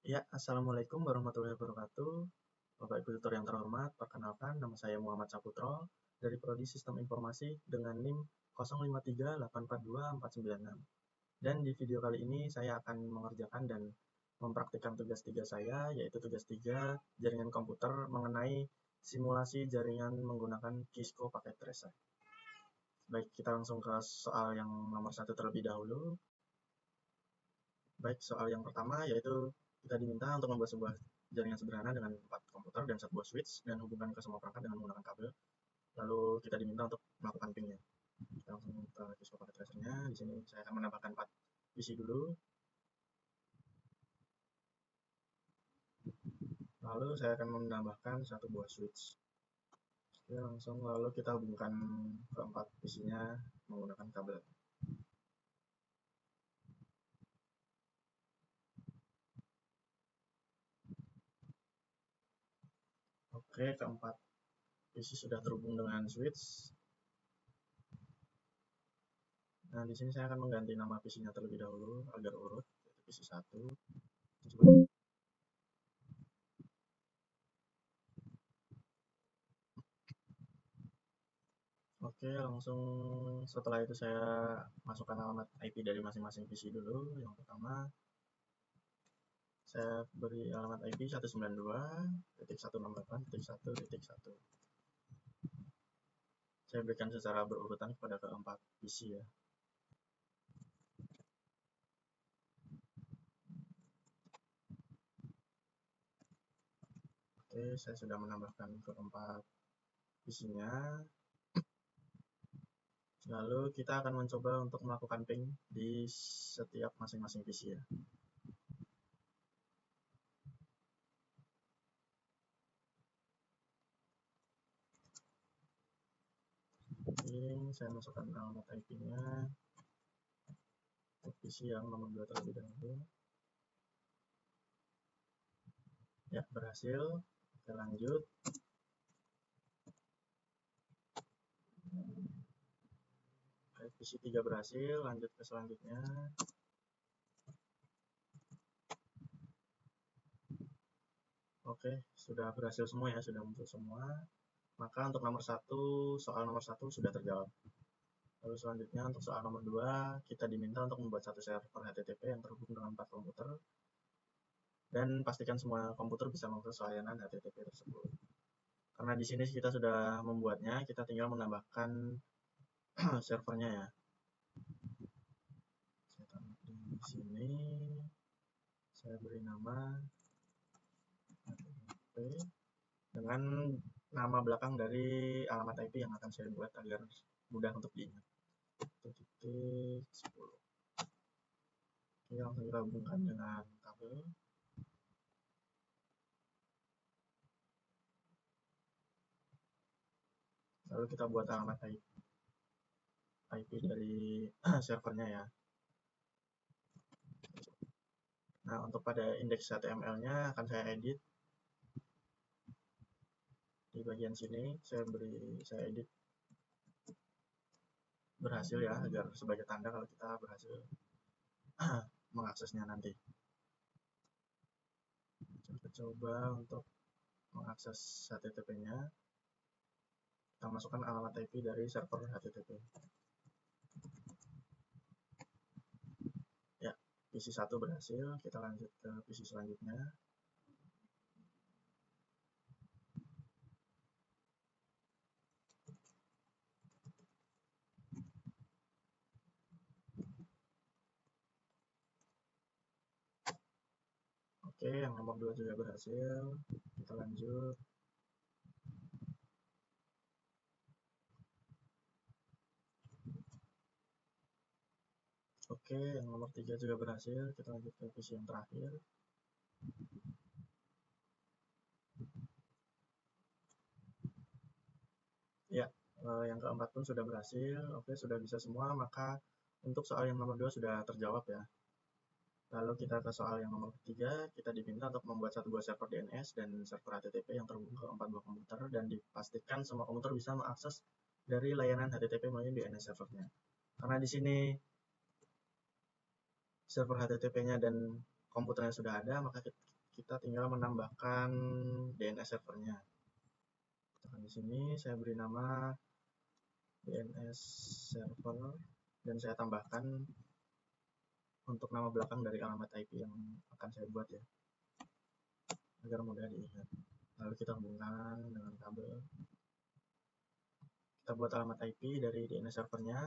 Ya, Assalamualaikum warahmatullahi wabarakatuh. Bapak Ibu Tutor yang terhormat, perkenalkan nama saya Muhammad Saputro dari Prodi Sistem Informasi dengan NIM 0538424496. Dan di video kali ini saya akan mengerjakan dan mempraktikkan tugas 3 saya, yaitu tugas 3 jaringan komputer mengenai simulasi jaringan menggunakan Cisco Packet Tracer. Baik, kita langsung ke soal yang nomor 1 terlebih dahulu. Baik, soal yang pertama yaitu kita diminta untuk membuat sebuah jaringan sederhana dengan 4 komputer dan 1 buah switch dan hubungkan ke semua perangkat dengan menggunakan kabel. Lalu kita diminta untuk melakukan pingnya. Kita langsung ke Cisco Packet Tracer-nya. Di sini saya akan menambahkan 4 PC dulu. Lalu saya akan menambahkan 1 buah switch. Oke, langsung lalu kita hubungkan keempat PC-nya menggunakan kabel. Oke, keempat PC sudah terhubung dengan switch. Nah, di sini saya akan mengganti nama PC-nya terlebih dahulu agar urut, yaitu PC 1. Oke, langsung setelah itu saya masukkan alamat IP dari masing-masing PC dulu. Yang pertama, saya beri alamat IP 192.168.1.1. Saya berikan secara berurutan kepada keempat PC ya. Oke, saya sudah menambahkan keempat PC-nya. Lalu kita akan mencoba untuk melakukan ping di setiap masing-masing PC ya. Ping, saya masukkan alamat IP-nya untuk PC yang nomor 2 terlebih dahulu. Ya, berhasil. Kita lanjut. PC 3 berhasil, lanjut ke selanjutnya. Oke, sudah berhasil semua ya, sudah muncul semua. Maka untuk nomor 1, soal nomor 1 sudah terjawab. Lalu selanjutnya untuk soal nomor 2, kita diminta untuk membuat 1 server HTTP yang terhubung dengan 4 komputer. Dan pastikan semua komputer bisa mengakses layanan HTTP tersebut. Karena di sini kita sudah membuatnya, kita tinggal menambahkan servernya ya. Saya taruh di sini. Saya beri nama HTTP dengan nama belakang dari alamat IP yang akan saya buat agar mudah untuk diingat. 1.10. Ini langsung kita hubungkan dengan kabel. Lalu kita buat alamat IP dari servernya ya. Nah, untuk pada indeks HTML-nya akan saya edit. Di bagian sini saya edit berhasil ya, agar sebagai tanda kalau kita berhasil mengaksesnya nanti. Kita coba untuk mengakses HTTP-nya. Kita masukkan alamat IP dari server HTTP. Ya, PC 1 berhasil. Kita lanjut ke PC selanjutnya. Oke, yang nomor 2 juga berhasil. Kita lanjut. Oke, yang nomor 3 juga berhasil. Kita lanjut ke PC yang terakhir. Ya, yang keempat pun sudah berhasil. Oke, sudah bisa semua. Maka untuk soal yang nomor 2 sudah terjawab ya. Lalu kita ke soal yang nomor 3, kita diminta untuk membuat 1 buah server DNS dan server HTTP yang terhubung ke 4 buah komputer dan dipastikan semua komputer bisa mengakses dari layanan HTTP melalui DNS servernya. Karena di sini server HTTP-nya dan komputernya sudah ada, maka kita tinggal menambahkan DNS servernya. Di sini saya beri nama DNS server dan saya tambahkan untuk nama belakang dari alamat IP yang akan saya buat ya, agar mudah diingat. Lalu kita hubungkan dengan kabel. Kita buat alamat IP dari DNS servernya.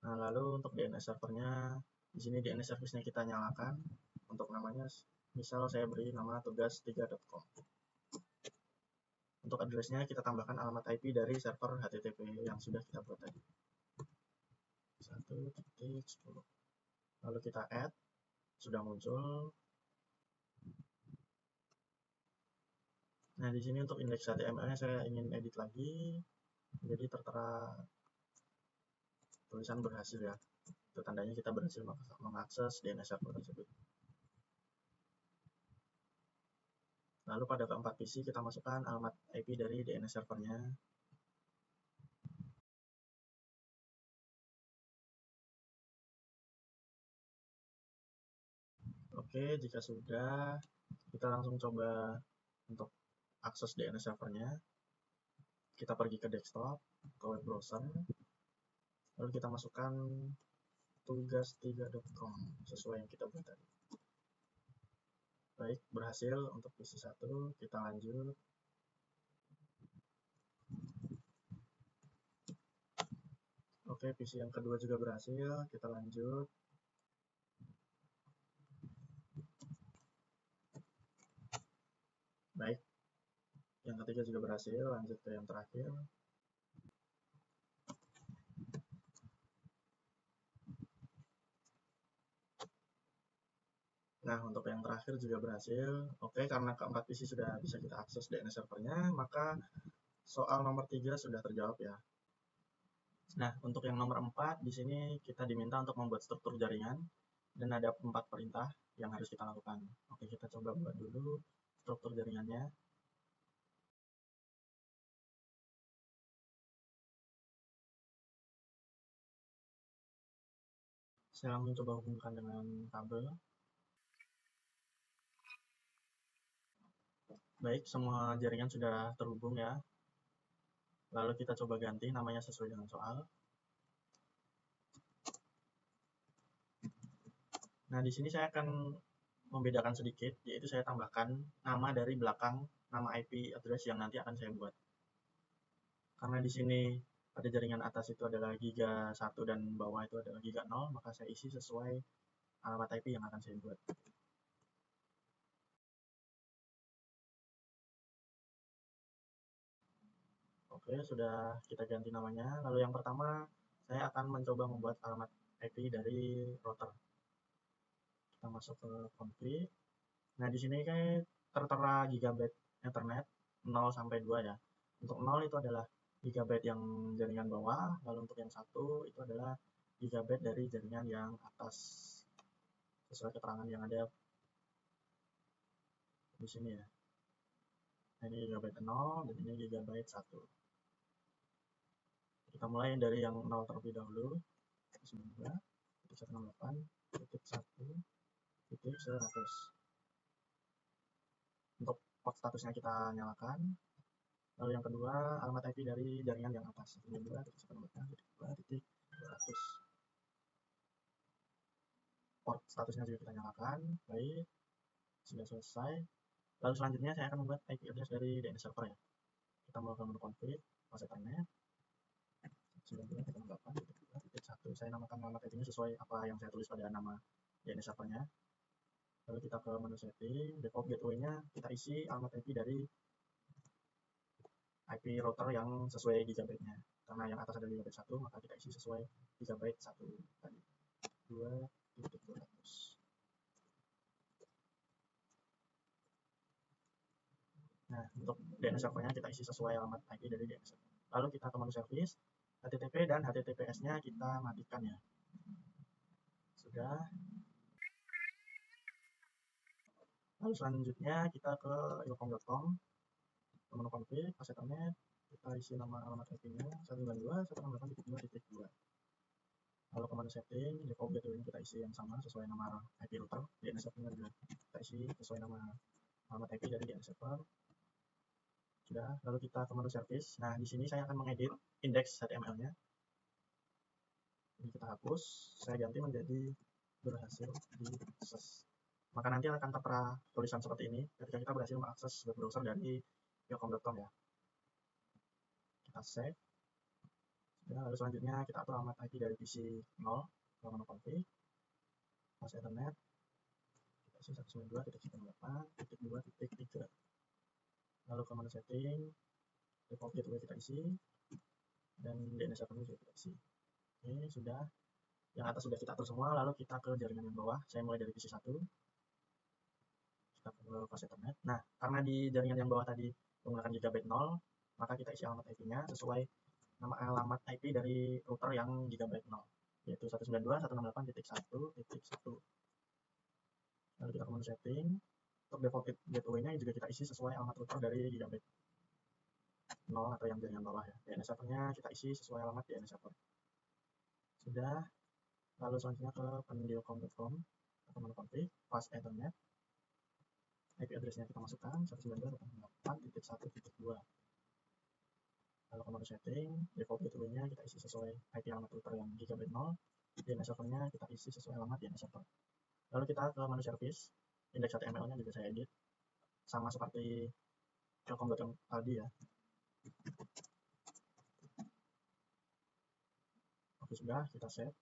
Nah, lalu untuk DNS servernya, di sini DNS service-nya kita nyalakan. Untuk namanya, misal saya beri nama tugas3.com. Untuk address-nya kita tambahkan alamat IP dari server HTTP yang sudah kita buat tadi. 1.10. Lalu kita add, sudah muncul. Nah, di sini untuk indeks HTML-nya saya ingin edit lagi, jadi tertera tulisan berhasil ya. Itu tandanya kita berhasil mengakses DNS server tersebut. Lalu pada keempat PC kita masukkan alamat IP dari DNS servernya. Oke, jika sudah, kita langsung coba untuk akses DNS servernya. Kita pergi ke desktop, ke web browser, lalu kita masukkan tugas3.com sesuai yang kita buat tadi. Baik, berhasil untuk PC 1, kita lanjut. Oke, PC yang kedua juga berhasil, kita lanjut. Baik, yang ketiga juga berhasil, lanjut ke yang terakhir. Nah, untuk yang terakhir juga berhasil. Oke, karena keempat PC sudah bisa kita akses DNS servernya, maka soal nomor 3 sudah terjawab ya. Nah, untuk yang nomor 4, di sini kita diminta untuk membuat struktur jaringan, dan ada 4 perintah yang harus kita lakukan. Oke, kita coba buat dulu struktur jaringannya. Saya langsung coba hubungkan dengan kabel. Baik, semua jaringan sudah terhubung ya. Lalu kita coba ganti namanya sesuai dengan soal. Nah, di sini saya akan membedakan sedikit, yaitu saya tambahkan nama dari belakang nama IP address yang nanti akan saya buat. Karena di sini pada jaringan atas itu adalah giga 1 dan bawah itu adalah giga 0, maka saya isi sesuai alamat IP yang akan saya buat. Oke, sudah kita ganti namanya. Lalu yang pertama, saya akan mencoba membuat alamat IP dari router. Kita masuk ke config. Nah, di sini kayak tertera gigabyte Ethernet 0 sampai 2 ya. Untuk 0 itu adalah gigabyte yang jaringan bawah, lalu untuk yang 1 itu adalah gigabyte dari jaringan yang atas. Sesuai keterangan yang ada di sini ya. Nah, ini gigabyte 0 dan ini gigabyte 1. Kita mulai dari yang 0 terlebih dahulu. 9.168.1.100. Untuk port statusnya kita nyalakan. Lalu yang kedua, alamat IP dari jaringan yang atas. 92.168.200. Port statusnya juga kita nyalakan. Baik, sudah selesai. Lalu selanjutnya saya akan membuat IP address dari DNS server ya. Kita mau ke menu config, pas Ethernet. 9.168.2.1. Saya namakan alamat IP ini sesuai apa yang saya tulis pada nama DNS servernya. Lalu kita ke menu setting, default gateway-nya kita isi alamat IP dari IP router yang sesuai gigabyte-nya. Karena yang atas ada gigabyte 1, maka kita isi sesuai gigabyte 1 tadi. 2.200. Nah, untuk DNS servernya kita isi sesuai alamat IP dari DNS server. Lalu kita ke menu service, HTTP dan HTTPS-nya kita matikan ya. Sudah. Lalu selanjutnya kita ke ilkom.com, menu config, pas Ethernet, Kita isi nama alamat IP-nya 192.168.2.2. Lalu komando setting, default gateway kita isi yang sama sesuai nama IP router. DNS servernya juga kita isi sesuai nama alamat IP dari DNS server. Sudah, lalu kita komando service. Nah, di sini saya akan mengedit index HTML-nya. Ini kita hapus, saya ganti menjadi berhasil diakses. Maka nanti akan tertera tulisan seperti ini ketika kita berhasil mengakses web browser dari yocom.com ya. Kita save. Ya, lalu selanjutnya kita atur alamat IP dari PC 0, lalu config, pas ethernet, kita isi 192.168.2.3. Lalu komando setting, default gateway kita isi, dan DNS server juga kita isi. Oke, sudah. Yang atas sudah kita atur semua, lalu kita ke jaringan yang bawah. Saya mulai dari PC 1. Kita ke pas ethernet. Nah, karena di jaringan yang bawah tadi menggunakan gigabyte 0, maka kita isi alamat IP-nya sesuai nama alamat IP dari router yang gigabyte 0, yaitu 192.168.1.1. Lalu kita komando setting. Untuk default gateway-nya juga kita isi sesuai alamat router dari gigabyte 0 atau yang jaringan bawah ya. DNS servernya kita isi sesuai alamat DNS server. Sudah. Lalu selanjutnya ke pendilcom.com, komando config, pas ethernet. IP address-nya kita masukkan 192.168.1.2. Lalu komando setting, default gateway-nya kita isi sesuai IP alamat router yang gigabyte 0. DNS servernya kita isi sesuai alamat DNS server. Lalu kita ke menu service, index HTML-nya juga saya edit sama seperti yocom.com tadi ya. Oke, sudah, kita save.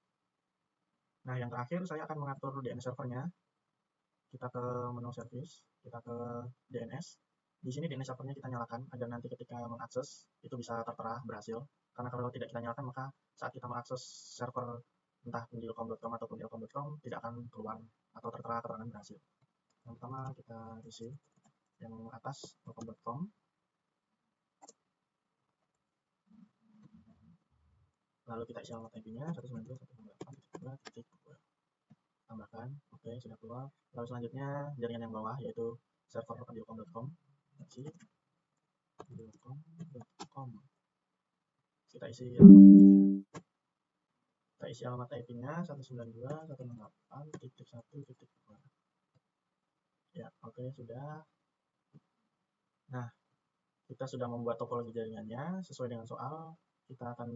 Nah, yang terakhir saya akan mengatur DNS servernya. Kita ke menu service, kita ke DNS. Di sini DNS servernya kita nyalakan agar nanti ketika mengakses itu bisa tertera berhasil. Karena kalau tidak kita nyalakan maka saat kita mengakses server entah pendilcom.com ataupun yocom.com tidak akan keluar atau tertera keterangan berhasil. Yang pertama kita isi yang atas yocom.com. Lalu kita isi alamat IP-nya 192.168.2.2. Tambahkan, oke, sudah keluar. Lalu selanjutnya jaringan yang bawah yaitu server pendilcom.com. pendilcom.com. Kita isi alamat IP-nya 192.168.1.2. Ya, oke, sudah. Nah, kita sudah membuat topologi jaringannya sesuai dengan soal. Kita akan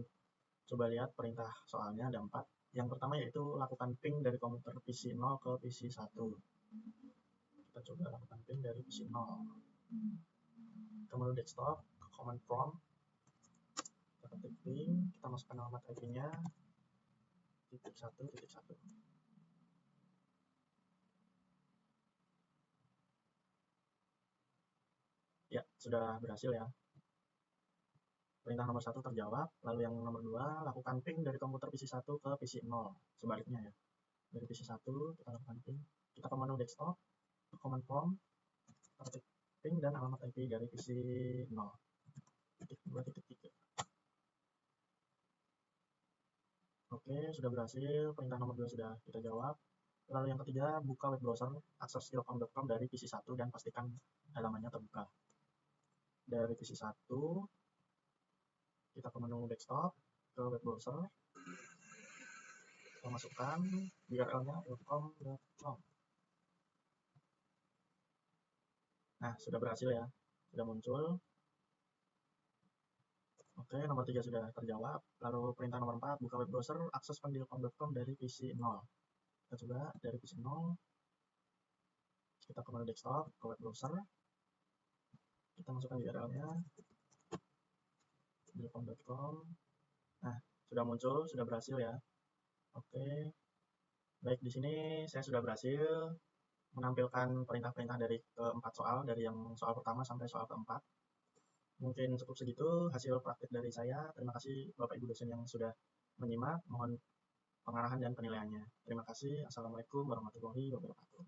coba lihat perintah soalnya, ada 4. Yang pertama yaitu lakukan ping dari komputer PC 0 ke PC 1. Kita coba lakukan ping dari PC 0. Kemudian desktop, command prompt. Kita ketik ping, kita masukkan alamat IP-nya .1.1. Ya, sudah berhasil ya. Perintah nomor 1 terjawab, lalu yang nomor 2, lakukan ping dari komputer PC 1 ke PC 0. Sebaliknya ya. Dari PC 1, kita lakukan ping. Kita ke menu desktop, ke command prompt, ketik ping dan alamat IP dari PC 0.2.3. Oke, sudah berhasil. Perintah nomor 2 sudah kita jawab. Lalu yang ketiga, buka web browser, akses yocom.com dari PC 1 dan pastikan halamannya terbuka. Dari PC 1, kita ke menu desktop, ke web browser, kita masukkan URL-nya yocom.com. Nah, sudah berhasil ya, sudah muncul. Oke, nomor 3 sudah terjawab. Lalu perintah nomor 4, buka web browser, akses pendilcom.com dari PC 0. Kita coba dari PC 0, kita ke menu desktop, ke web browser, kita masukkan URL-nya pendilcom.com. Nah, sudah muncul, sudah berhasil ya. Oke, baik, di sini saya sudah berhasil menampilkan perintah-perintah dari keempat soal, dari yang soal pertama sampai soal keempat. Mungkin cukup segitu hasil praktik dari saya. Terima kasih Bapak Ibu dosen yang sudah menyimak. Mohon pengarahan dan penilaiannya. Terima kasih. Assalamualaikum warahmatullahi wabarakatuh.